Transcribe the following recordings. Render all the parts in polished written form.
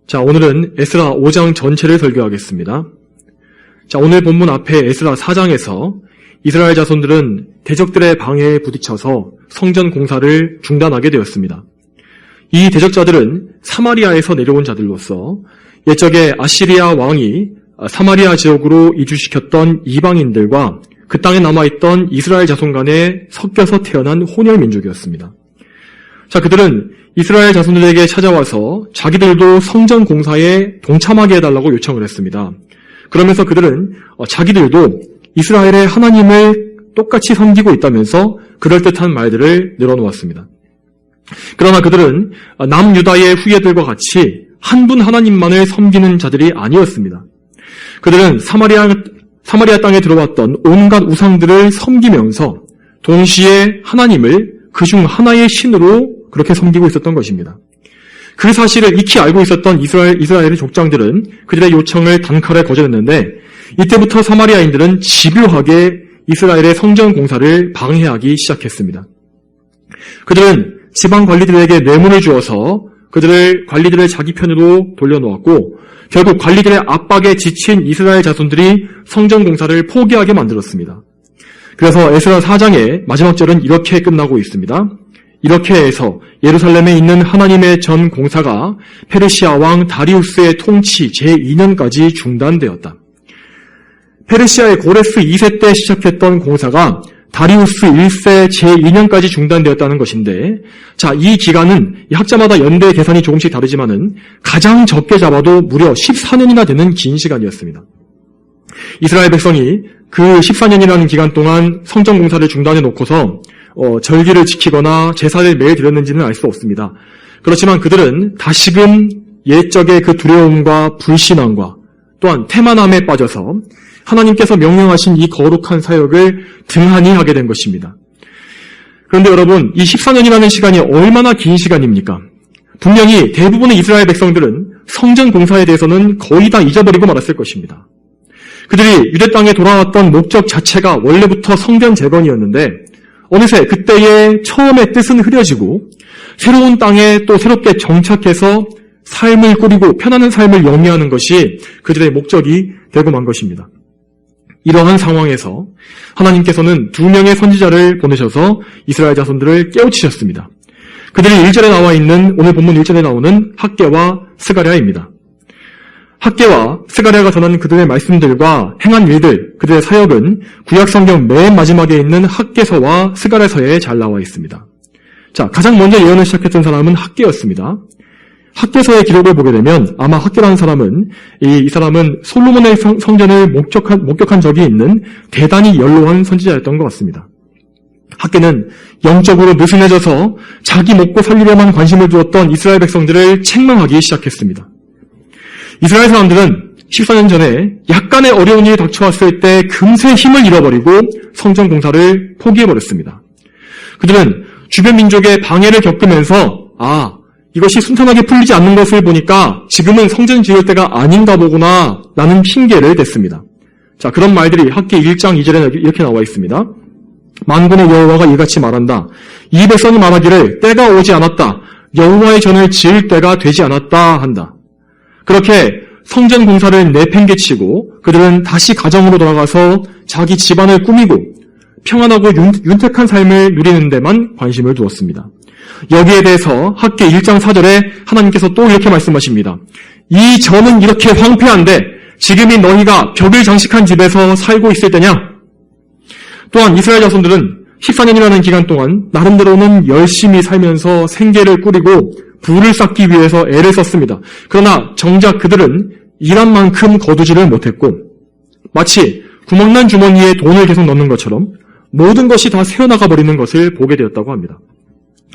자, 오늘은 에스라 5장 전체를 설교하겠습니다. 자, 오늘 본문 앞에 에스라 4장에서 이스라엘 자손들은 대적들의 방해에 부딪혀서 성전 공사를 중단하게 되었습니다. 이 대적자들은 사마리아에서 내려온 자들로서 옛적에 아시리아 왕이 사마리아 지역으로 이주시켰던 이방인들과 그 땅에 남아있던 이스라엘 자손 간에 섞여서 태어난 혼혈민족이었습니다. 자, 그들은 이스라엘 자손들에게 찾아와서 자기들도 성전 공사에 동참하게 해달라고 요청을 했습니다. 그러면서 그들은 자기들도 이스라엘의 하나님을 똑같이 섬기고 있다면서 그럴듯한 말들을 늘어놓았습니다. 그러나 그들은 남유다의 후예들과 같이 한 분 하나님만을 섬기는 자들이 아니었습니다. 그들은 사마리아 땅에 들어왔던 온갖 우상들을 섬기면서 동시에 하나님을 그중 하나의 신으로 그렇게 섬기고 있었던 것입니다. 그 사실을 익히 알고 있었던 이스라엘의 족장들은 그들의 요청을 단칼에 거절했는데 이때부터 사마리아인들은 집요하게 이스라엘의 성전 공사를 방해하기 시작했습니다. 그들은 지방 관리들에게 뇌물을 주어서 관리들을 자기 편으로 돌려놓았고 결국 관리들의 압박에 지친 이스라엘 자손들이 성전 공사를 포기하게 만들었습니다. 그래서 에스라 4장의 마지막 절은 이렇게 끝나고 있습니다. 이렇게 해서 예루살렘에 있는 하나님의 전 공사가 페르시아 왕 다리우스의 통치 제2년까지 중단되었다. 페르시아의 고레스 2세 때 시작했던 공사가 다리우스 1세 제2년까지 중단되었다는 것인데, 자, 이 기간은 학자마다 연대 계산이 조금씩 다르지만은 가장 적게 잡아도 무려 14년이나 되는 긴 시간이었습니다. 이스라엘 백성이 그 14년이라는 기간 동안 성전 공사를 중단해 놓고서 절기를 지키거나 제사를 매일 드렸는지는 알 수 없습니다. 그렇지만 그들은 다시금 옛적의 그 두려움과 불신앙과 또한 태만함에 빠져서 하나님께서 명령하신 이 거룩한 사역을 등한히 하게 된 것입니다. 그런데 여러분, 이 14년이라는 시간이 얼마나 긴 시간입니까? 분명히 대부분의 이스라엘 백성들은 성전 공사에 대해서는 거의 다 잊어버리고 말았을 것입니다. 그들이 유대 땅에 돌아왔던 목적 자체가 원래부터 성전 재건이었는데 어느새 그때의 처음의 뜻은 흐려지고 새로운 땅에 또 새롭게 정착해서 삶을 꾸리고 편안한 삶을 영위하는 것이 그들의 목적이 되고 만 것입니다. 이러한 상황에서 하나님께서는 2명의 선지자를 보내셔서 이스라엘 자손들을 깨우치셨습니다. 그들이 1절에 나와 있는 오늘 본문 1절에 나오는 학개와 스가랴입니다. 학개와 스가랴가 전한 그들의 말씀들과 행한 일들, 그들의 사역은 구약성경 맨 마지막에 있는 학개서와 스가랴서에 잘 나와 있습니다. 자, 가장 먼저 예언을 시작했던 사람은 학개였습니다. 학개서의 기록을 보게 되면 아마 학개라는 사람은 이 사람은 솔로몬의 성전을 목격한 적이 있는 대단히 연로한 선지자였던 것 같습니다. 학개는 영적으로 느슨해져서 자기 먹고 살리려만 관심을 두었던 이스라엘 백성들을 책망하기 시작했습니다. 이스라엘 사람들은 14년 전에 약간의 어려운 일이 닥쳐왔을 때 금세 힘을 잃어버리고 성전 공사를 포기해버렸습니다. 그들은 주변 민족의 방해를 겪으면서 이것이 순탄하게 풀리지 않는 것을 보니까 지금은 성전 지을 때가 아닌가 보구나 라는 핑계를 댔습니다. 자, 그런 말들이 학개 1장 2절에 이렇게 나와 있습니다. 만군의 여호와가 이같이 말한다. 이 백성이 말하기를 때가 오지 않았다. 여호와의 전을 지을 때가 되지 않았다 한다. 그렇게 성전 공사를 내팽개치고 그들은 다시 가정으로 돌아가서 자기 집안을 꾸미고 평안하고 윤택한 삶을 누리는 데만 관심을 두었습니다. 여기에 대해서 학개 1장 4절에 하나님께서 또 이렇게 말씀하십니다. 이 전은 이렇게 황폐한데 지금이 너희가 벽을 장식한 집에서 살고 있을 때냐? 또한 이스라엘 자손들은 14년이라는 기간 동안 나름대로는 열심히 살면서 생계를 꾸리고 부를 쌓기 위해서 애를 썼습니다. 그러나 정작 그들은 일한 만큼 거두지를 못했고 마치 구멍난 주머니에 돈을 계속 넣는 것처럼 모든 것이 다 새어나가 버리는 것을 보게 되었다고 합니다.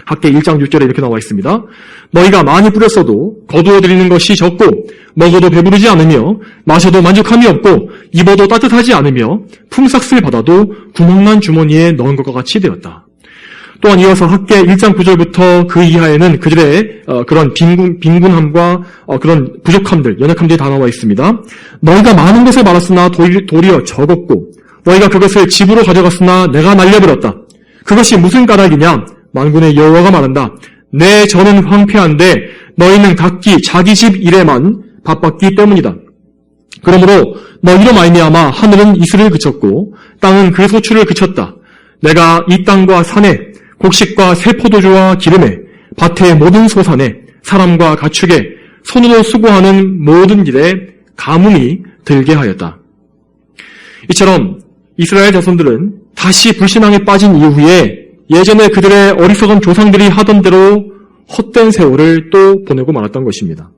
학개 1장 6절에 이렇게 나와 있습니다. 너희가 많이 뿌렸어도 거두어드리는 것이 적고 먹어도 배부르지 않으며 마셔도 만족함이 없고 입어도 따뜻하지 않으며 품삯을 받아도 구멍난 주머니에 넣은 것과 같이 되었다. 또한 이어서 학개 1장 9절부터 그 이하에는 그들의 그런 빈곤함과 그런 부족함들, 연약함들이 다 나와 있습니다. 너희가 많은 것을 말았으나 도리어 적었고 너희가 그것을 집으로 가져갔으나 내가 날려버렸다. 그것이 무슨 까닭이냐? 만군의 여호와가 말한다. 내 전은 황폐한데 너희는 각기 자기 집 일에만 바빴기 때문이다. 그러므로 너희로 말미암아 하늘은 이슬을 그쳤고 땅은 그 소출을 그쳤다. 내가 이 땅과 산에 곡식과 새 포도주와 기름에 밭의 모든 소산에 사람과 가축에 손으로 수고하는 모든 일에 가뭄이 들게 하였다. 이처럼 이스라엘 자손들은 다시 불신앙에 빠진 이후에 예전에 그들의 어리석은 조상들이 하던 대로 헛된 세월을 또 보내고 말았던 것입니다.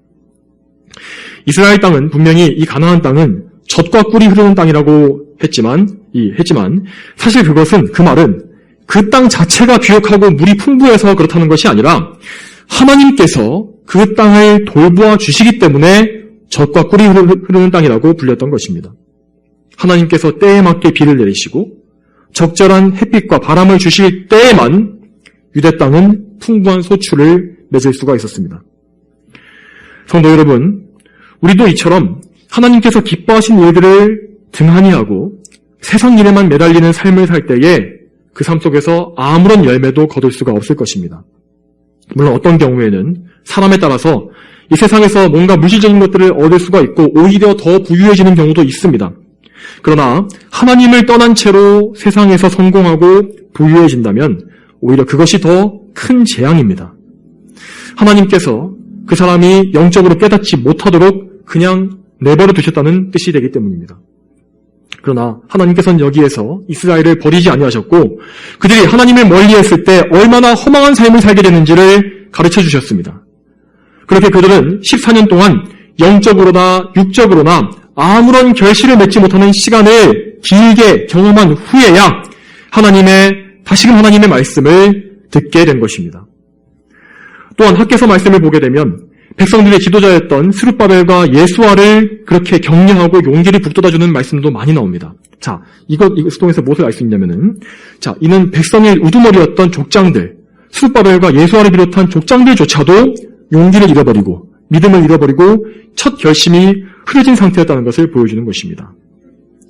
이스라엘 땅은 분명히 이 가나안 땅은 젖과 꿀이 흐르는 땅이라고 했지만 사실 그 말은 그 땅 자체가 비옥하고 물이 풍부해서 그렇다는 것이 아니라 하나님께서 그 땅을 돌보아 주시기 때문에 젖과 꿀이 흐르는 땅이라고 불렸던 것입니다. 하나님께서 때에 맞게 비를 내리시고 적절한 햇빛과 바람을 주실 때에만 유대 땅은 풍부한 소출을 맺을 수가 있었습니다. 성도 여러분, 우리도 이처럼 하나님께서 기뻐하신 일들을 등한히 하고 세상 일에만 매달리는 삶을 살 때에 그 삶 속에서 아무런 열매도 거둘 수가 없을 것입니다. 물론 어떤 경우에는 사람에 따라서 이 세상에서 뭔가 물질적인 것들을 얻을 수가 있고 오히려 더 부유해지는 경우도 있습니다. 그러나 하나님을 떠난 채로 세상에서 성공하고 부유해진다면 오히려 그것이 더 큰 재앙입니다. 하나님께서 그 사람이 영적으로 깨닫지 못하도록 그냥 내버려 두셨다는 뜻이 되기 때문입니다. 그러나 하나님께서는 여기에서 이스라엘을 버리지 아니하셨고 그들이 하나님을 멀리했을 때 얼마나 허망한 삶을 살게 되는지를 가르쳐 주셨습니다. 그렇게 그들은 14년 동안 영적으로나 육적으로나 아무런 결실을 맺지 못하는 시간을 길게 경험한 후에야 다시금 하나님의 말씀을 듣게 된 것입니다. 또한 학개서 말씀을 보게 되면 백성들의 지도자였던 스룹바벨과 예수아를 그렇게 격려하고 용기를 북돋아주는 말씀도 많이 나옵니다. 자, 이것을 통해서 무엇을 알 수 있냐면은, 자, 이는 백성의 우두머리였던 족장들, 스룹바벨과 예수아를 비롯한 족장들조차도 용기를 잃어버리고 믿음을 잃어버리고 첫 결심이 흐려진 상태였다는 것을 보여주는 것입니다.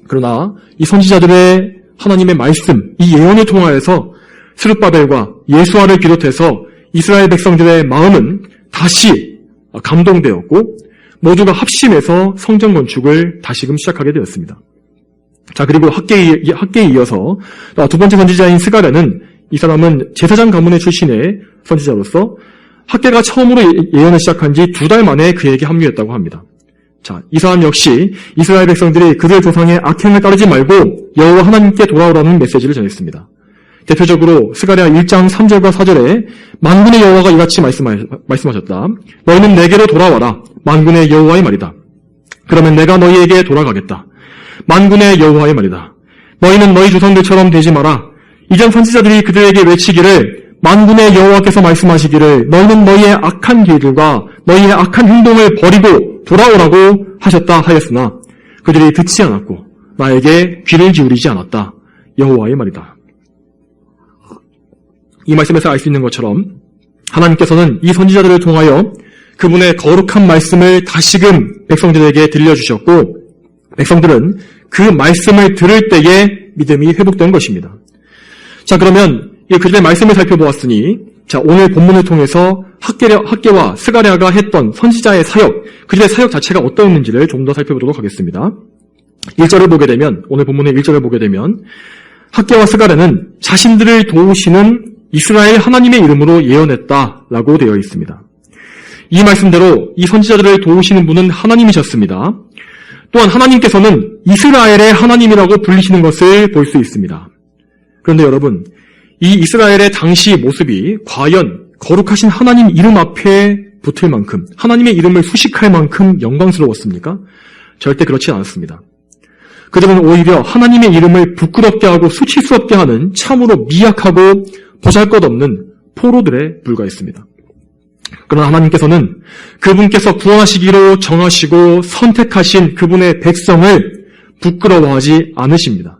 그러나 이 선지자들의 하나님의 말씀, 이 예언을 통하여서 스룹바벨과 예수아를 비롯해서 이스라엘 백성들의 마음은 다시 감동되었고 모두가 합심해서 성전 건축을 다시금 시작하게 되었습니다. 자, 그리고 학계에 이어서 두 번째 선지자인 스가랴는 이 사람은 제사장 가문의 출신의 선지자로서 학계가 처음으로 예언을 시작한 지 2달 만에 그에게 합류했다고 합니다. 자, 이 사람 역시 이스라엘 백성들이 그들 조상의 악행을 따르지 말고 여호와 하나님께 돌아오라는 메시지를 전했습니다. 대표적으로 스가랴 1장 3절과 4절에 만군의 여호와가 이같이 말씀하셨다. 너희는 내게로 돌아와라. 만군의 여호와의 말이다. 그러면 내가 너희에게 돌아가겠다. 만군의 여호와의 말이다. 너희는 너희 조상들처럼 되지 마라. 이전 선지자들이 그들에게 외치기를 만군의 여호와께서 말씀하시기를 너희는 너희의 악한 길들과 너희의 악한 행동을 버리고 돌아오라고 하셨다 하였으나 그들이 듣지 않았고 나에게 귀를 기울이지 않았다. 여호와의 말이다. 이 말씀에서 알 수 있는 것처럼 하나님께서는 이 선지자들을 통하여 그분의 거룩한 말씀을 다시금 백성들에게 들려주셨고 백성들은 그 말씀을 들을 때에 믿음이 회복된 것입니다. 자, 그러면 그들의 말씀을 살펴보았으니 자, 오늘 본문을 통해서 학계와 스가랴가 했던 선지자의 사역, 그들의 사역 자체가 어떠했는지를 좀 더 살펴보도록 하겠습니다. 1절을 보게 되면, 오늘 본문의 1절을 보게 되면 학계와 스가랴는 자신들을 도우시는 이스라엘 하나님의 이름으로 예언했다라고 되어 있습니다. 이 말씀대로 이 선지자들을 도우시는 분은 하나님이셨습니다. 또한 하나님께서는 이스라엘의 하나님이라고 불리시는 것을 볼 수 있습니다. 그런데 여러분, 이 이스라엘의 당시 모습이 과연 거룩하신 하나님 이름 앞에 붙을 만큼, 하나님의 이름을 수식할 만큼 영광스러웠습니까? 절대 그렇지 않았습니다. 그들은 오히려 하나님의 이름을 부끄럽게 하고 수치스럽게 하는 참으로 미약하고 보잘것없는 포로들에 불과했습니다. 그러나 하나님께서는 그분께서 구원하시기로 정하시고 선택하신 그분의 백성을 부끄러워하지 않으십니다.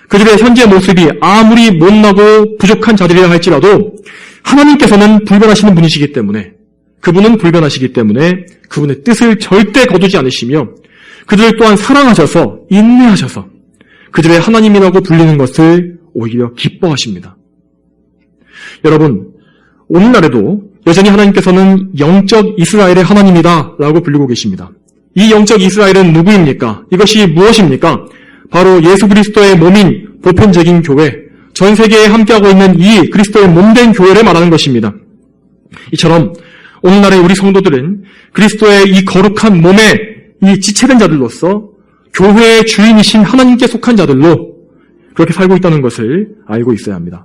그들의 현재 모습이 아무리 못나고 부족한 자들이라 할지라도 하나님께서는 불변하시는 분이시기 때문에 그분은 불변하시기 때문에 그분의 뜻을 절대 거두지 않으시며 그들을 또한 사랑하셔서 인내하셔서 그들의 하나님이라고 불리는 것을 오히려 기뻐하십니다. 여러분, 오늘날에도 여전히 하나님께서는 영적 이스라엘의 하나님이다 라고 불리고 계십니다. 이 영적 이스라엘은 누구입니까? 이것이 무엇입니까? 바로 예수 그리스도의 몸인 보편적인 교회, 전 세계에 함께하고 있는 이 그리스도의 몸된 교회를 말하는 것입니다. 이처럼 오늘날의 우리 성도들은 그리스도의 이 거룩한 몸에 이 지체된 자들로서 교회의 주인이신 하나님께 속한 자들로 그렇게 살고 있다는 것을 알고 있어야 합니다.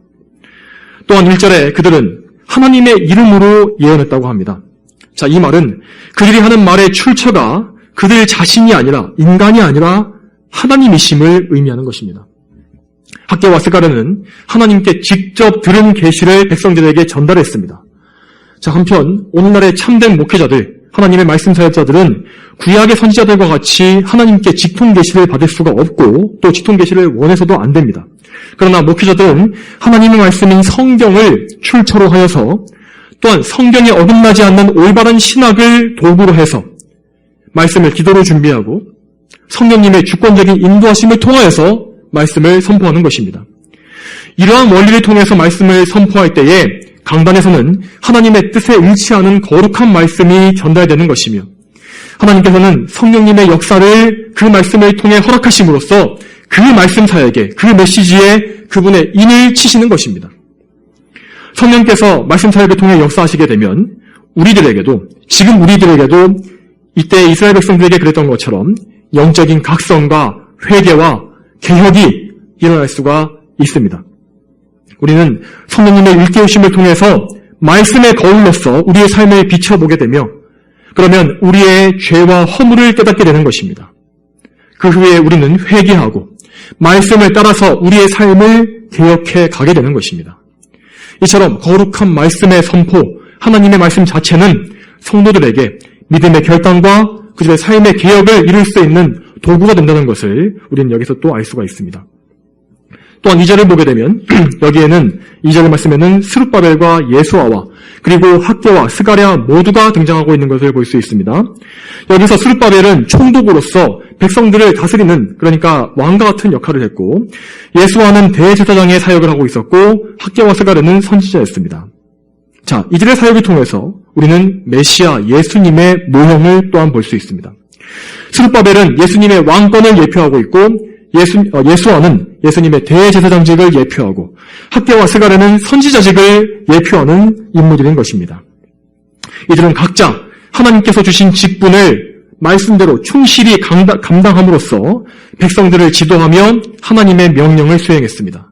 또한 1절에 그들은 하나님의 이름으로 예언했다고 합니다. 자, 이 말은 그들이 하는 말의 출처가 그들 자신이 아니라, 인간이 아니라 하나님이심을 의미하는 것입니다. 학개와 스가랴는 하나님께 직접 들은 계시를 백성들에게 전달했습니다. 자, 한편 오늘날의 참된 목회자들, 하나님의 말씀 사역자들은 구약의 선지자들과 같이 하나님께 직통 계시를 받을 수가 없고 또 직통 계시를 원해서도 안 됩니다. 그러나 목회자들은 하나님의 말씀인 성경을 출처로 하여서 또한 성경에 어긋나지 않는 올바른 신학을 도구로 해서 말씀을 기도로 준비하고 성령님의 주권적인 인도하심을 통하여서 말씀을 선포하는 것입니다. 이러한 원리를 통해서 말씀을 선포할 때에 강단에서는 하나님의 뜻에 일치하는 거룩한 말씀이 전달되는 것이며 하나님께서는 성령님의 역사를 그 말씀을 통해 허락하심으로써 그 말씀 사역에, 그 메시지에 그분의 인을 치시는 것입니다. 성령께서 말씀 사역을 통해 역사하시게 되면 지금 우리들에게도 이때 이스라엘 백성들에게 그랬던 것처럼 영적인 각성과 회개와 개혁이 일어날 수가 있습니다. 우리는 성령님의 일깨우심을 통해서 말씀의 거울로서 우리의 삶을 비춰보게 되며 그러면 우리의 죄와 허물을 깨닫게 되는 것입니다. 그 후에 우리는 회개하고 말씀을 따라서 우리의 삶을 개혁해 가게 되는 것입니다. 이처럼 거룩한 말씀의 선포, 하나님의 말씀 자체는 성도들에게 믿음의 결단과 그들의 삶의 개혁을 이룰 수 있는 도구가 된다는 것을 우리는 여기서 또 알 수가 있습니다. 또한 2절을 보게 되면 여기에는 2절 말씀에는 스룹바벨과 예수아와 그리고 학개와 스가랴 모두가 등장하고 있는 것을 볼 수 있습니다. 여기서 스룹바벨은 총독으로서 백성들을 다스리는, 그러니까 왕과 같은 역할을 했고 예수아는 대제사장의 사역을 하고 있었고 학개와 스가랴는 선지자였습니다. 자, 이들의 사역을 통해서 우리는 메시아 예수님의 모형을 또한 볼 수 있습니다. 스룹바벨은 예수님의 왕권을 예표하고 있고 예수아는 예수님의 대제사장직을 예표하고 학개와 스가랴는 선지자직을 예표하는 인물들인 것입니다. 이들은 각자 하나님께서 주신 직분을 말씀대로 충실히 감당함으로써 백성들을 지도하며 하나님의 명령을 수행했습니다.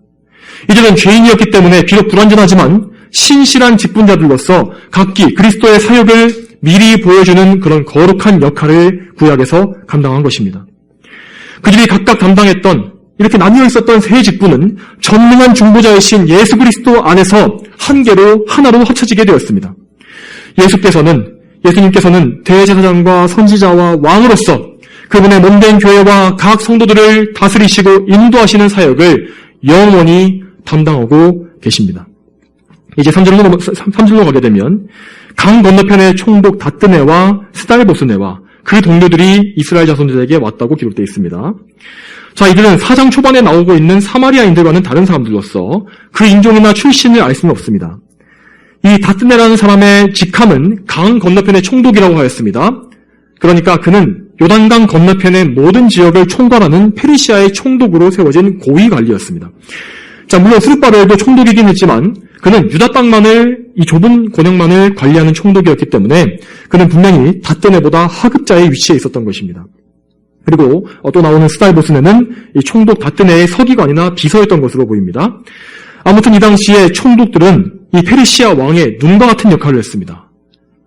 이들은 죄인이었기 때문에 비록 불완전하지만 신실한 직분자들로서 각기 그리스도의 사역을 미리 보여주는 그런 거룩한 역할을 구약에서 감당한 것입니다. 그들이 각각 담당했던, 이렇게 나뉘어 있었던 세 직분은 전능한 중보자이신 예수 그리스도 안에서 한 개로 하나로 합쳐지게 되었습니다. 예수님께서는 대제사장과 선지자와 왕으로서 그분의 몸된 교회와 각 성도들을 다스리시고 인도하시는 사역을 영원히 담당하고 계십니다. 이제 3절로 가게 되면 강 건너편의 총독 다뜨네와 스달보스네와 그 동료들이 이스라엘 자손들에게 왔다고 기록되어 있습니다. 자, 이들은 4장 초반에 나오고 있는 사마리아인들과는 다른 사람들로서 그 인종이나 출신을 알 수는 없습니다. 이 다뜨네라는 사람의 직함은 강 건너편의 총독이라고 하였습니다. 그러니까 그는 요단강 건너편의 모든 지역을 총괄하는 페르시아의 총독으로 세워진 고위 관리였습니다. 자, 물론 스룹바벨도 총독이긴 했지만 그는 유다 땅만을, 이 좁은 권역만을 관리하는 총독이었기 때문에 그는 분명히 다뜨네보다 하급자의 위치에 있었던 것입니다. 그리고 또 나오는 스달보스네는 이 총독 다뜨네의 서기관이나 비서였던 것으로 보입니다. 아무튼 이 당시에 총독들은 이 페르시아 왕의 눈과 같은 역할을 했습니다.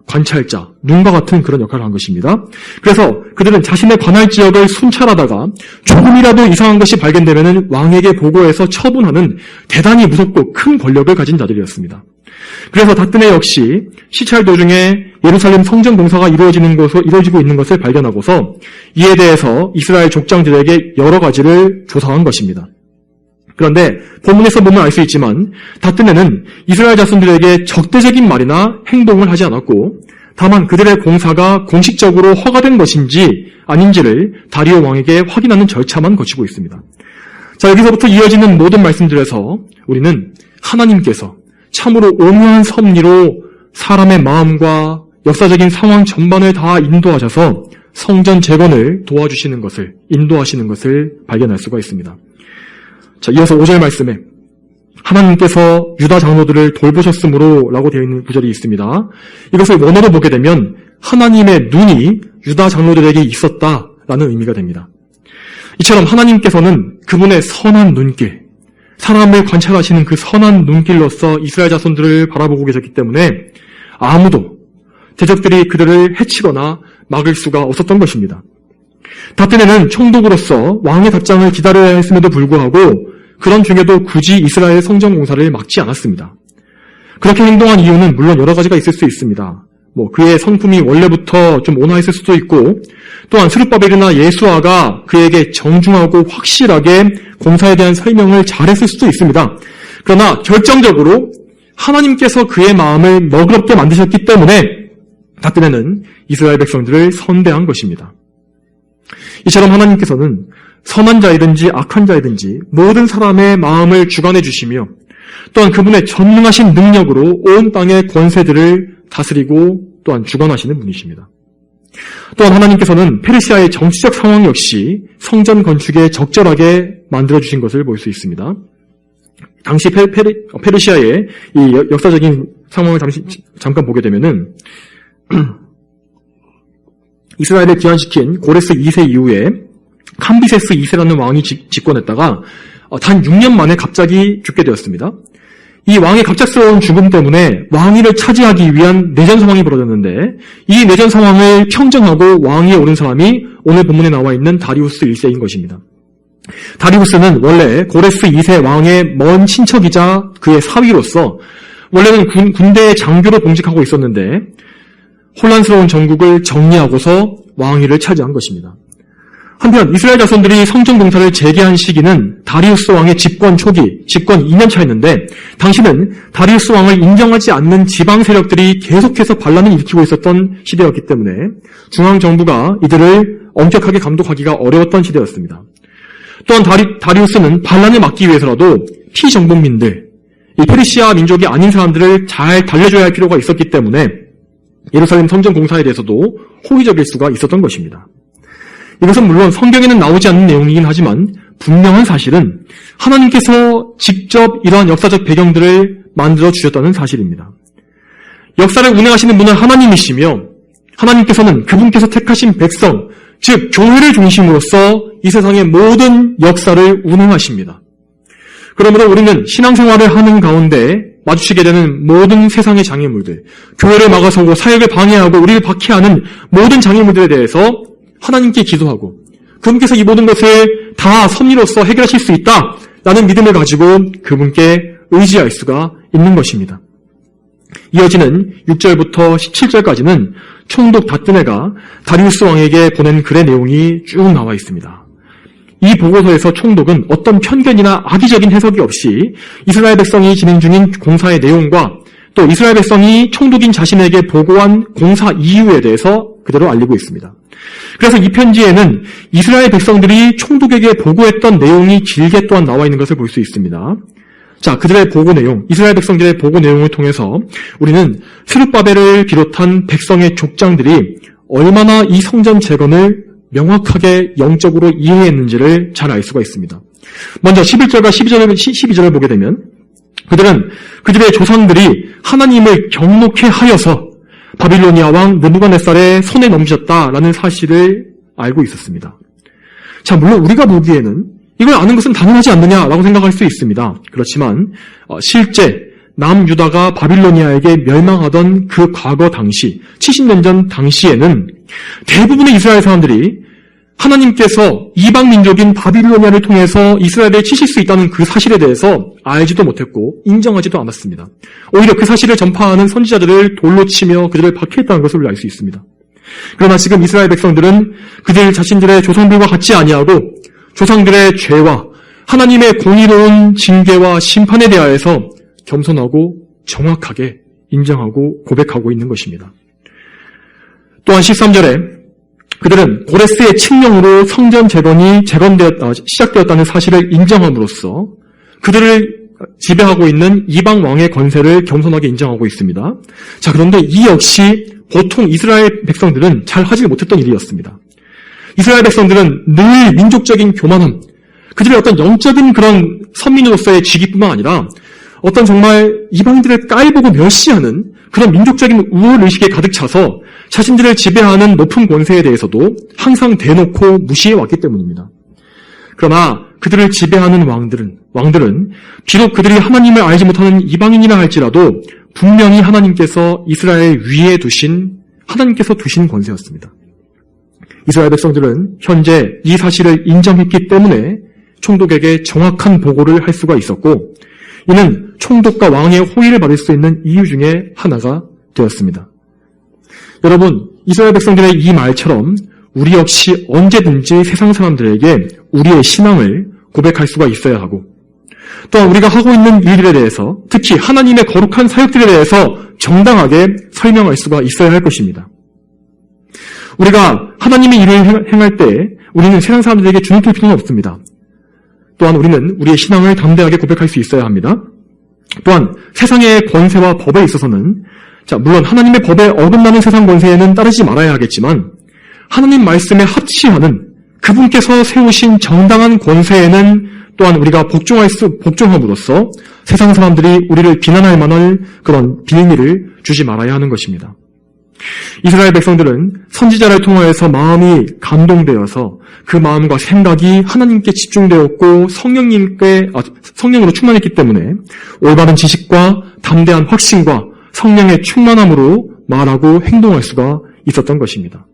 관찰자, 눈과 같은 그런 역할을 한 것입니다. 그래서 그들은 자신의 관할 지역을 순찰하다가 조금이라도 이상한 것이 발견되면 왕에게 보고해서 처분하는 대단히 무섭고 큰 권력을 가진 자들이었습니다. 그래서 다뜨네 역시 시찰 도중에 예루살렘 성전 공사가 이루어지고 있는 것을 발견하고서 이에 대해서 이스라엘 족장들에게 여러 가지를 조사한 것입니다. 그런데 본문에서 보면 알 수 있지만 다뜨네는 이스라엘 자손들에게 적대적인 말이나 행동을 하지 않았고 다만 그들의 공사가 공식적으로 허가된 것인지 아닌지를 다리오 왕에게 확인하는 절차만 거치고 있습니다. 자, 여기서부터 이어지는 모든 말씀들에서 우리는 하나님께서 참으로 오묘한 섭리로 사람의 마음과 역사적인 상황 전반을 다 인도하셔서 성전 재건을 도와주시는 것을, 인도하시는 것을 발견할 수가 있습니다. 자, 이어서 5절 말씀에 하나님께서 유다 장로들을 돌보셨으므로 라고 되어 있는 구절이 있습니다. 이것을 원어로 보게 되면 하나님의 눈이 유다 장로들에게 있었다라는 의미가 됩니다. 이처럼 하나님께서는 그분의 선한 눈길, 사람을 관찰하시는 그 선한 눈길로서 이스라엘 자손들을 바라보고 계셨기 때문에 아무도 대적들이 그들을 해치거나 막을 수가 없었던 것입니다. 다튼에는 총독으로서 왕의 답장을 기다려야 했음에도 불구하고 그런 중에도 굳이 이스라엘 성전 공사를 막지 않았습니다. 그렇게 행동한 이유는 물론 여러 가지가 있을 수 있습니다. 그의 성품이 원래부터 좀 온화했을 수도 있고, 또한 스룹바벨이나 예수아가 그에게 정중하고 확실하게 공사에 대한 설명을 잘했을 수도 있습니다. 그러나 결정적으로 하나님께서 그의 마음을 너그럽게 만드셨기 때문에 다튼에는 이스라엘 백성들을 선대한 것입니다. 이처럼 하나님께서는 선한 자이든지 악한 자이든지 모든 사람의 마음을 주관해 주시며 또한 그분의 전능하신 능력으로 온 땅의 권세들을 다스리고 또한 주관하시는 분이십니다. 또한 하나님께서는 페르시아의 정치적 상황 역시 성전 건축에 적절하게 만들어주신 것을 볼 수 있습니다. 당시 페르시아의 이 역사적인 상황을 잠깐 보게 되면은 이스라엘을 기환시킨 고레스 2세 이후에 캄비세스 2세라는 왕이 집권했다가 단 6년 만에 갑자기 죽게 되었습니다. 이 왕의 갑작스러운 죽음 때문에 왕위를 차지하기 위한 내전 상황이 벌어졌는데 이 내전 상황을 평정하고 왕위에 오른 사람이 오늘 본문에 나와 있는 다리우스 1세인 것입니다. 다리우스는 원래 고레스 2세 왕의 먼 친척이자 그의 사위로서 원래는 군대의 장교로 봉직하고 있었는데 혼란스러운 전국을 정리하고서 왕위를 차지한 것입니다. 한편 이스라엘 자손들이 성전 공사를 재개한 시기는 다리우스 왕의 집권 초기, 집권 2년 차였는데 당시는 다리우스 왕을 인정하지 않는 지방 세력들이 계속해서 반란을 일으키고 있었던 시대였기 때문에 중앙정부가 이들을 엄격하게 감독하기가 어려웠던 시대였습니다. 또한 다리우스는 반란을 막기 위해서라도 피정복민들, 이 페르시아 민족이 아닌 사람들을 잘 달래줘야 할 필요가 있었기 때문에 예루살렘 성전 공사에 대해서도 호의적일 수가 있었던 것입니다. 이것은 물론 성경에는 나오지 않는 내용이긴 하지만 분명한 사실은 하나님께서 직접 이러한 역사적 배경들을 만들어 주셨다는 사실입니다. 역사를 운행하시는 분은 하나님이시며 하나님께서는 그분께서 택하신 백성, 즉 교회를 중심으로써 이 세상의 모든 역사를 운행하십니다. 그러므로 우리는 신앙생활을 하는 가운데 마주치게 되는 모든 세상의 장애물들, 교회를 막아서고 사역을 방해하고 우리를 박해하는 모든 장애물들에 대해서 하나님께 기도하고 그분께서 이 모든 것을 다 섭리로서 해결하실 수 있다라는 믿음을 가지고 그분께 의지할 수가 있는 것입니다. 이어지는 6절부터 17절까지는 총독 다뜨네가 다리우스 왕에게 보낸 글의 내용이 쭉 나와 있습니다. 이 보고서에서 총독은 어떤 편견이나 악의적인 해석이 없이 이스라엘 백성이 진행 중인 공사의 내용과 또 이스라엘 백성이 총독인 자신에게 보고한 공사 이유에 대해서 그대로 알리고 있습니다. 그래서 이 편지에는 이스라엘 백성들이 총독에게 보고했던 내용이 길게 또한 나와 있는 것을 볼 수 있습니다. 자, 그들의 보고 내용, 이스라엘 백성들의 보고 내용을 통해서 우리는 스룹바벨을 비롯한 백성의 족장들이 얼마나 이 성전 재건을 명확하게 영적으로 이해했는지를 잘 알 수가 있습니다. 먼저 11절과 12절을 보게 되면 그들의 조상들이 하나님을 경록해 하여서 바빌로니아 왕 느부갓네살의 손에 넘기셨다라는 사실을 알고 있었습니다. 자, 물론 우리가 보기에는 이걸 아는 것은 당연하지 않느냐라고 생각할 수 있습니다. 그렇지만 실제 남유다가 바빌로니아에게 멸망하던 그 과거 당시 70년 전 당시에는 대부분의 이스라엘 사람들이 하나님께서 이방 민족인 바빌로니아를 통해서 이스라엘을 치실 수 있다는 그 사실에 대해서 알지도 못했고 인정하지도 않았습니다. 오히려 그 사실을 전파하는 선지자들을 돌로 치며 그들을 박해했다는 것을 알 수 있습니다. 그러나 지금 이스라엘 백성들은 그들 자신들의 조상들과 같지 아니하고 조상들의 죄와 하나님의 공의로운 징계와 심판에 대하여서 겸손하고 정확하게 인정하고 고백하고 있는 것입니다. 또한 13절에 그들은 고레스의 칙령으로 성전 재건이 시작되었다는 사실을 인정함으로써 그들을 지배하고 있는 이방 왕의 권세를 겸손하게 인정하고 있습니다. 자, 그런데 이 역시 보통 이스라엘 백성들은 잘 하지 못했던 일이었습니다. 이스라엘 백성들은 늘 민족적인 교만함, 그들의 어떤 영적인 그런 선민으로서의 직위뿐만 아니라 어떤 정말 이방인들을 깔보고 멸시하는 그런 민족적인 우월의식에 가득 차서 자신들을 지배하는 높은 권세에 대해서도 항상 대놓고 무시해왔기 때문입니다. 그러나 그들을 지배하는 왕들은 비록 그들이 하나님을 알지 못하는 이방인이라 할지라도 분명히 하나님께서 이스라엘 위에 하나님께서 두신 권세였습니다. 이스라엘 백성들은 현재 이 사실을 인정했기 때문에 총독에게 정확한 보고를 할 수가 있었고, 이는 총독과 왕의 호의를 받을 수 있는 이유 중에 하나가 되었습니다. 여러분, 이스라엘 백성들의 이 말처럼 우리 역시 언제든지 세상 사람들에게 우리의 신앙을 고백할 수가 있어야 하고, 또한 우리가 하고 있는 일들에 대해서, 특히 하나님의 거룩한 사역들에 대해서 정당하게 설명할 수가 있어야 할 것입니다. 우리가 하나님의 일을 행할 때 우리는 세상 사람들에게 주눅들 필요는 없습니다. 또한 우리는 우리의 신앙을 담대하게 고백할 수 있어야 합니다. 또한 세상의 권세와 법에 있어서는 물론 하나님의 법에 어긋나는 세상 권세에는 따르지 말아야 하겠지만 하나님 말씀에 합치하는 그분께서 세우신 정당한 권세에는 또한 우리가 복종함으로써 세상 사람들이 우리를 비난할 만한 그런 빌미를 주지 말아야 하는 것입니다. 이스라엘 백성들은 선지자를 통하여서 마음이 감동되어서 그 마음과 생각이 하나님께 집중되었고 성령으로 충만했기 때문에 올바른 지식과 담대한 확신과 성령의 충만함으로 말하고 행동할 수가 있었던 것입니다.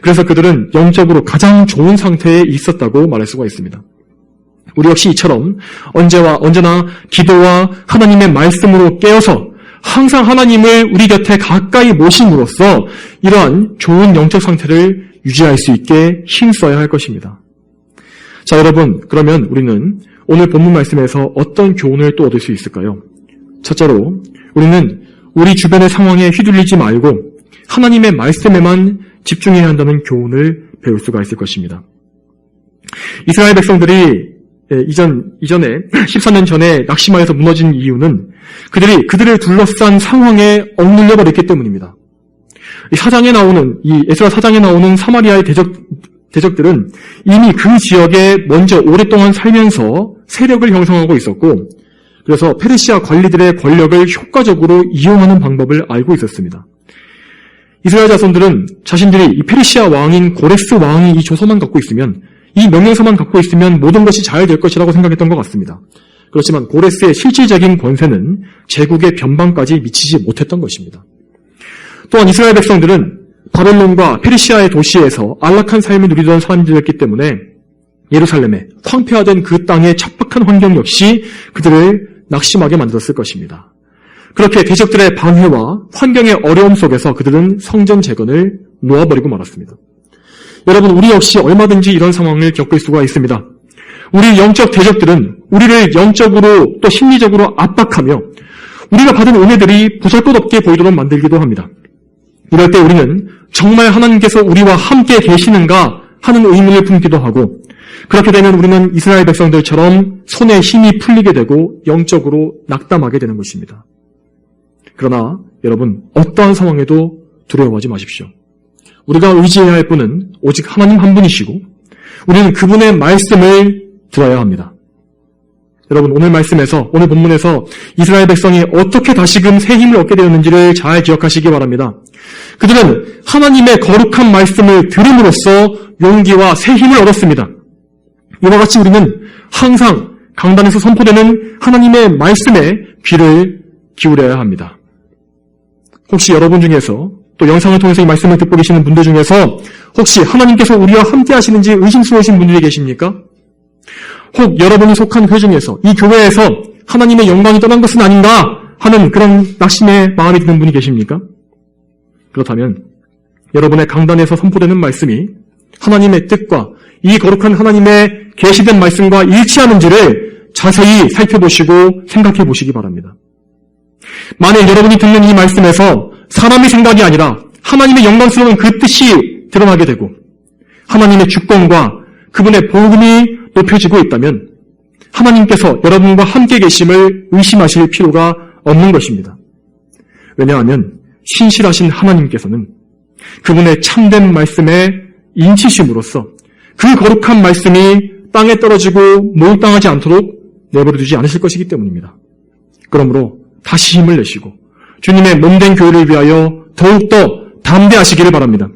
그래서 그들은 영적으로 가장 좋은 상태에 있었다고 말할 수가 있습니다. 우리 역시 이처럼 언제나 기도와 하나님의 말씀으로 깨어서 항상 하나님을 우리 곁에 가까이 모심으로써 이러한 좋은 영적 상태를 유지할 수 있게 힘써야 할 것입니다. 자, 여러분, 그러면 우리는 오늘 본문 말씀에서 어떤 교훈을 또 얻을 수 있을까요? 첫째로 우리는 우리 주변의 상황에 휘둘리지 말고 하나님의 말씀에만 집중해야 한다는 교훈을 배울 수가 있을 것입니다. 이스라엘 백성들이 이전에 14년 전에 낙심하여서 무너진 이유는 그들을 둘러싼 상황에 억눌려 버렸기 때문입니다. 이 에스라 4장에 나오는 사마리아의 대적들은 이미 그 지역에 먼저 오랫동안 살면서 세력을 형성하고 있었고, 그래서 페르시아 관리들의 권력을 효과적으로 이용하는 방법을 알고 있었습니다. 이스라엘 자손들은 자신들이 이 페르시아 왕인 고레스 왕이 이 조서만 갖고 있으면, 이 명령서만 갖고 있으면 모든 것이 잘 될 것이라고 생각했던 것 같습니다. 그렇지만 고레스의 실질적인 권세는 제국의 변방까지 미치지 못했던 것입니다. 또한 이스라엘 백성들은 바벨론과 페르시아의 도시에서 안락한 삶을 누리던 사람들이었기 때문에 예루살렘에 황폐화된 그 땅의 척박한 환경 역시 그들을 낙심하게 만들었을 것입니다. 그렇게 대적들의 방해와 환경의 어려움 속에서 그들은 성전 재건을 놓아버리고 말았습니다. 여러분, 우리 역시 얼마든지 이런 상황을 겪을 수가 있습니다. 우리 영적 대적들은 우리를 영적으로 또 심리적으로 압박하며 우리가 받은 은혜들이 보잘것없게 보이도록 만들기도 합니다. 이럴 때 우리는 정말 하나님께서 우리와 함께 계시는가 하는 의문을 품기도 하고, 그렇게 되면 우리는 이스라엘 백성들처럼 손에 힘이 풀리게 되고 영적으로 낙담하게 되는 것입니다. 그러나 여러분, 어떠한 상황에도 두려워하지 마십시오. 우리가 의지해야 할 분은 오직 하나님 한 분이시고 우리는 그분의 말씀을 들어야 합니다. 여러분, 오늘 본문에서 이스라엘 백성이 어떻게 다시금 새 힘을 얻게 되었는지를 잘 기억하시기 바랍니다. 그들은 하나님의 거룩한 말씀을 들음으로써 용기와 새 힘을 얻었습니다. 이와 같이 우리는 항상 강단에서 선포되는 하나님의 말씀에 귀를 기울여야 합니다. 혹시 여러분 중에서 또 영상을 통해서 이 말씀을 듣고 계시는 분들 중에서 혹시 하나님께서 우리와 함께 하시는지 의심스러우신 분들이 계십니까? 혹 여러분이 속한 회중에서, 이 교회에서 하나님의 영광이 떠난 것은 아닌가 하는 그런 낙심의 마음이 드는 분이 계십니까? 그렇다면 여러분의 강단에서 선포되는 말씀이 하나님의 뜻과 이 거룩한 하나님의 계시된 말씀과 일치하는지를 자세히 살펴보시고 생각해 보시기 바랍니다. 만일 여러분이 듣는 이 말씀에서 사람의 생각이 아니라 하나님의 영광스러운 그 뜻이 드러나게 되고 하나님의 주권과 그분의 복음이 높여지고 있다면 하나님께서 여러분과 함께 계심을 의심하실 필요가 없는 것입니다. 왜냐하면 신실하신 하나님께서는 그분의 참된 말씀에 인치심으로써 그 거룩한 말씀이 땅에 떨어지고 몰당하지 않도록 내버려두지 않으실 것이기 때문입니다. 그러므로 다시 힘을 내시고 주님의 몸된 교회를 위하여 더욱더 담대하시기를 바랍니다.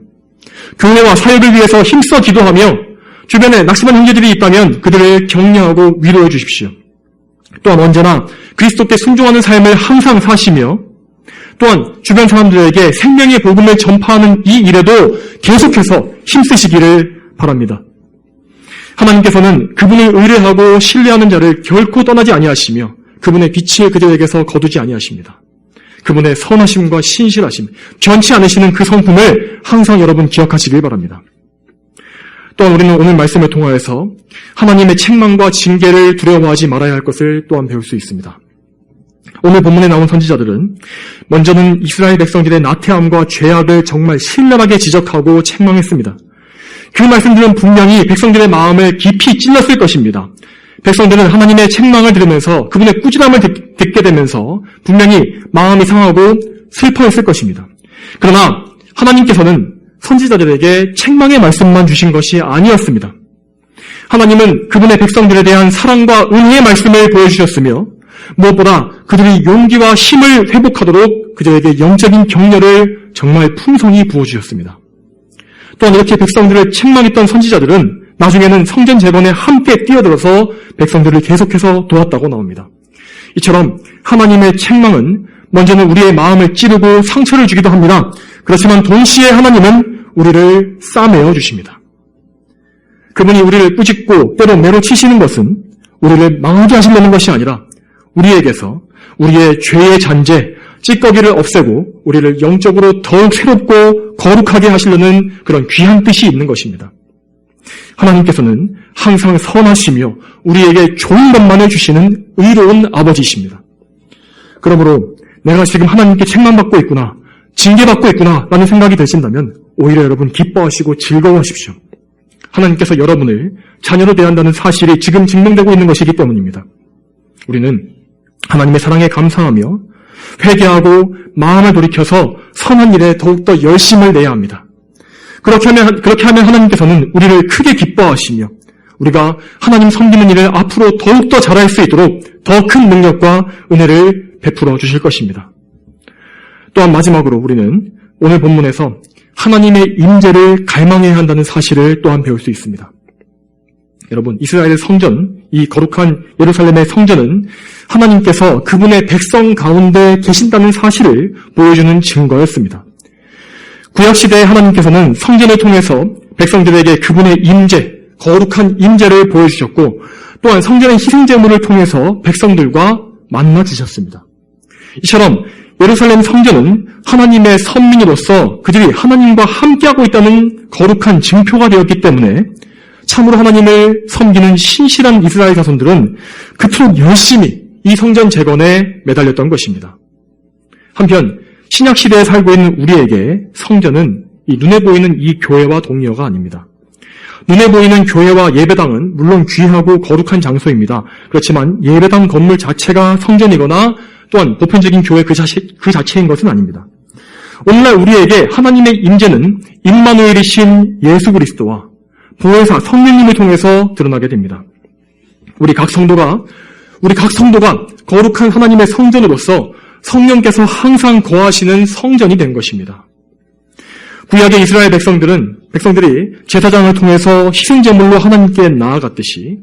교회와 사역을 위해서 힘써 기도하며 주변에 낙심한 형제들이 있다면 그들을 격려하고 위로해 주십시오. 또한 언제나 그리스도께 순종하는 삶을 항상 사시며 또한 주변 사람들에게 생명의 복음을 전파하는 이 일에도 계속해서 힘쓰시기를 바랍니다. 하나님께서는 그분을 의뢰하고 신뢰하는 자를 결코 떠나지 아니하시며 그분의 빛을 그들에게서 거두지 아니하십니다. 그분의 선하심과 신실하심, 변치 않으시는 그 성품을 항상 여러분 기억하시길 바랍니다. 또한 우리는 오늘 말씀을 통하여서 하나님의 책망과 징계를 두려워하지 말아야 할 것을 또한 배울 수 있습니다. 오늘 본문에 나온 선지자들은 먼저는 이스라엘 백성들의 나태함과 죄악을 정말 신랄하게 지적하고 책망했습니다. 그 말씀들은 분명히 백성들의 마음을 깊이 찔렀을 것입니다. 백성들은 하나님의 책망을 들으면서 그분의 꾸지람을 듣게 되면서 분명히 마음이 상하고 슬퍼했을 것입니다. 그러나 하나님께서는 선지자들에게 책망의 말씀만 주신 것이 아니었습니다. 하나님은 그분의 백성들에 대한 사랑과 은혜의 말씀을 보여주셨으며 무엇보다 그들이 용기와 힘을 회복하도록 그들에게 영적인 격려를 정말 풍성히 부어주셨습니다. 또한 이렇게 백성들을 책망했던 선지자들은 나중에는 성전 재건에 함께 뛰어들어서 백성들을 계속해서 도왔다고 나옵니다. 이처럼 하나님의 책망은 먼저는 우리의 마음을 찌르고 상처를 주기도 합니다. 그렇지만 동시에 하나님은 우리를 싸매어 주십니다. 그분이 우리를 꾸짖고 때로 매로치시는 것은 우리를 망하게 하시려는 것이 아니라 우리에게서 우리의 죄의 잔재, 찌꺼기를 없애고 우리를 영적으로 더욱 새롭고 거룩하게 하시려는 그런 귀한 뜻이 있는 것입니다. 하나님께서는 항상 선하시며 우리에게 좋은 것만을 주시는 의로운 아버지이십니다. 그러므로 내가 지금 하나님께 책망받고 있구나, 징계받고 있구나 라는 생각이 드신다면 오히려 여러분 기뻐하시고 즐거워하십시오. 하나님께서 여러분을 자녀로 대한다는 사실이 지금 증명되고 있는 것이기 때문입니다. 우리는 하나님의 사랑에 감사하며 회개하고 마음을 돌이켜서 선한 일에 더욱더 열심을 내야 합니다. 그렇게 하면 하나님께서는 우리를 크게 기뻐하시며 우리가 하나님 섬기는 일을 앞으로 더욱더 잘할 수 있도록 더 큰 능력과 은혜를 베풀어 주실 것입니다. 또한 마지막으로 우리는 오늘 본문에서 하나님의 임재를 갈망해야 한다는 사실을 또한 배울 수 있습니다. 여러분, 이스라엘의 성전, 이 거룩한 예루살렘의 성전은 하나님께서 그분의 백성 가운데 계신다는 사실을 보여주는 증거였습니다. 구약시대에 하나님께서는 성전을 통해서 백성들에게 그분의 임재, 거룩한 임재를 보여주셨고 또한 성전의 희생제물을 통해서 백성들과 만나주셨습니다. 이처럼 예루살렘 성전은 하나님의 선민으로서 그들이 하나님과 함께하고 있다는 거룩한 증표가 되었기 때문에 참으로 하나님을 섬기는 신실한 이스라엘 자손들은 그토록 열심히 이 성전 재건에 매달렸던 것입니다. 한편 신약시대에 살고 있는 우리에게 성전은 이 눈에 보이는 이 교회와 동료가 아닙니다. 눈에 보이는 교회와 예배당은 물론 귀하고 거룩한 장소입니다. 그렇지만 예배당 건물 자체가 성전이거나 또한 보편적인 교회 그 자체인 것은 아닙니다. 오늘날 우리에게 하나님의 임재는 임마누엘이신 예수 그리스도와 보혜사 성령님을 통해서 드러나게 됩니다. 우리 각 성도가 거룩한 하나님의 성전으로서 성령께서 항상 거하시는 성전이 된 것입니다. 구약의 이스라엘 백성들이 제사장을 통해서 희생제물로 하나님께 나아갔듯이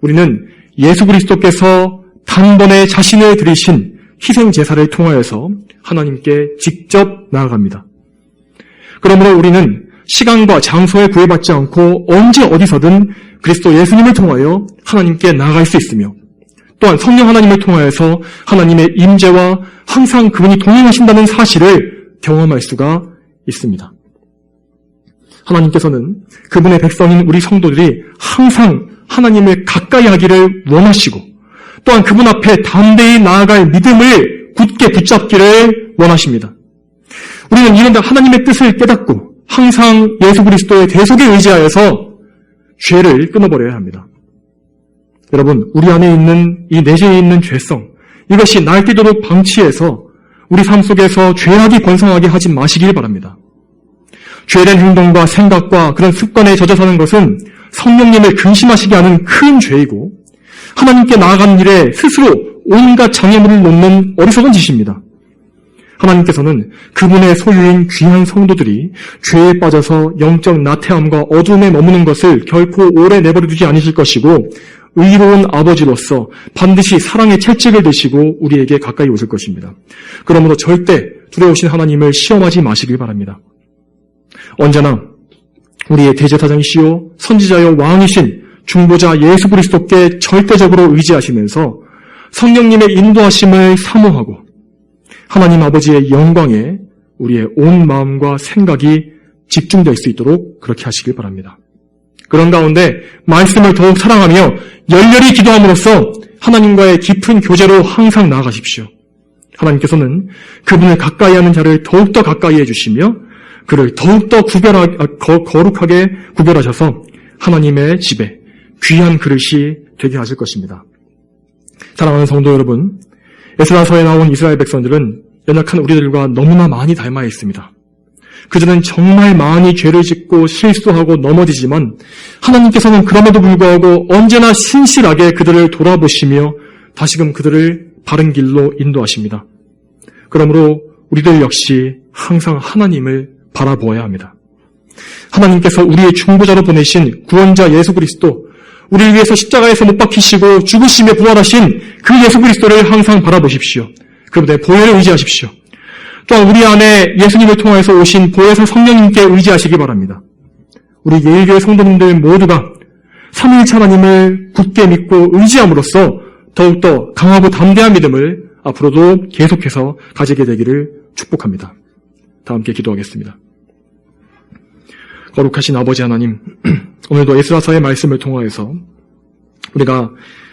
우리는 예수 그리스도께서 단번에 자신을 드리신 희생제사를 통하여서 하나님께 직접 나아갑니다. 그러므로 우리는 시간과 장소에 구애받지 않고 언제 어디서든 그리스도 예수님을 통하여 하나님께 나아갈 수 있으며 또한 성령 하나님을 통하여서 하나님의 임재와 항상 그분이 동행하신다는 사실을 경험할 수가 있습니다. 하나님께서는 그분의 백성인 우리 성도들이 항상 하나님을 가까이 하기를 원하시고 또한 그분 앞에 담대히 나아갈 믿음을 굳게 붙잡기를 원하십니다. 우리는 이런 하나님의 뜻을 깨닫고 항상 예수 그리스도의 대속에 의지하여서 죄를 끊어버려야 합니다. 여러분, 우리 안에 있는 이 내재해 있는 죄성, 이것이 날뛰도록 방치해서 우리 삶 속에서 죄악이 번성하게 하지 마시길 바랍니다. 죄된 행동과 생각과 그런 습관에 젖어 사는 것은 성령님을 근심하시게 하는 큰 죄이고 하나님께 나아가는 일에 스스로 온갖 장애물을 놓는 어리석은 짓입니다. 하나님께서는 그분의 소유인 귀한 성도들이 죄에 빠져서 영적 나태함과 어둠에 머무는 것을 결코 오래 내버려 두지 않으실 것이고 의로운 아버지로서 반드시 사랑의 채찍을 드시고 우리에게 가까이 오실 것입니다. 그러므로 절대 두려우신 하나님을 시험하지 마시길 바랍니다. 언제나 우리의 대제사장이시요 선지자여 왕이신 중보자 예수 그리스도께 절대적으로 의지하시면서 성령님의 인도하심을 사모하고 하나님 아버지의 영광에 우리의 온 마음과 생각이 집중될 수 있도록 그렇게 하시길 바랍니다. 그런 가운데 말씀을 더욱 사랑하며 열렬히 기도함으로써 하나님과의 깊은 교제로 항상 나아가십시오. 하나님께서는 그분을 가까이 하는 자를 더욱더 가까이 해주시며 그를 더욱더 거룩하게 구별하셔서 하나님의 집에 귀한 그릇이 되게 하실 것입니다. 사랑하는 성도 여러분, 에스라서에 나온 이스라엘 백성들은 연약한 우리들과 너무나 많이 닮아 있습니다. 그들은 정말 많이 죄를 짓고 실수하고 넘어지지만 하나님께서는 그럼에도 불구하고 언제나 신실하게 그들을 돌아보시며 다시금 그들을 바른 길로 인도하십니다. 그러므로 우리들 역시 항상 하나님을 바라보아야 합니다. 하나님께서 우리의 중보자로 보내신 구원자 예수 그리스도, 우리를 위해서 십자가에서 못 박히시고 죽으시며 부활하신 그 예수 그리스도를 항상 바라보십시오. 그분의 보혈을 의지하십시오. 또한 우리 안에 예수님을 통해서 오신 보혜사 성령님께 의지하시기 바랍니다. 우리 예일교회 성도님들 모두가 삼위일체 하나님을 굳게 믿고 의지함으로써 더욱더 강하고 담대한 믿음을 앞으로도 계속해서 가지게 되기를 축복합니다. 다 함께 기도하겠습니다. 거룩하신 아버지 하나님, 오늘도 에스라서의 말씀을 통하여서 우리가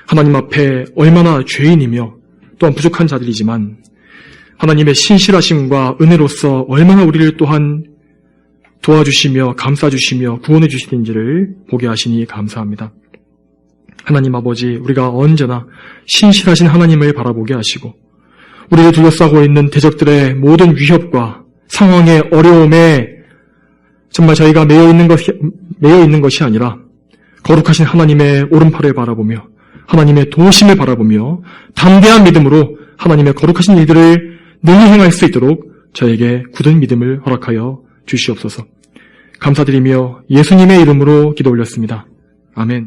하나님 앞에 얼마나 죄인이며 또한 부족한 자들이지만 하나님의 신실하심과 은혜로서 얼마나 우리를 또한 도와주시며 감싸주시며 구원해 주시는지를 보게 하시니 감사합니다. 하나님 아버지, 우리가 언제나 신실하신 하나님을 바라보게 하시고 우리를 둘러싸고 있는 대적들의 모든 위협과 상황의 어려움에 정말 저희가 매여 있는 것이 아니라 거룩하신 하나님의 오른팔을 바라보며 하나님의 도우심을 바라보며 담대한 믿음으로 하나님의 거룩하신 일들을 늘 행할 수 있도록 저에게 굳은 믿음을 허락하여 주시옵소서. 감사드리며 예수님의 이름으로 기도 올렸습니다. 아멘.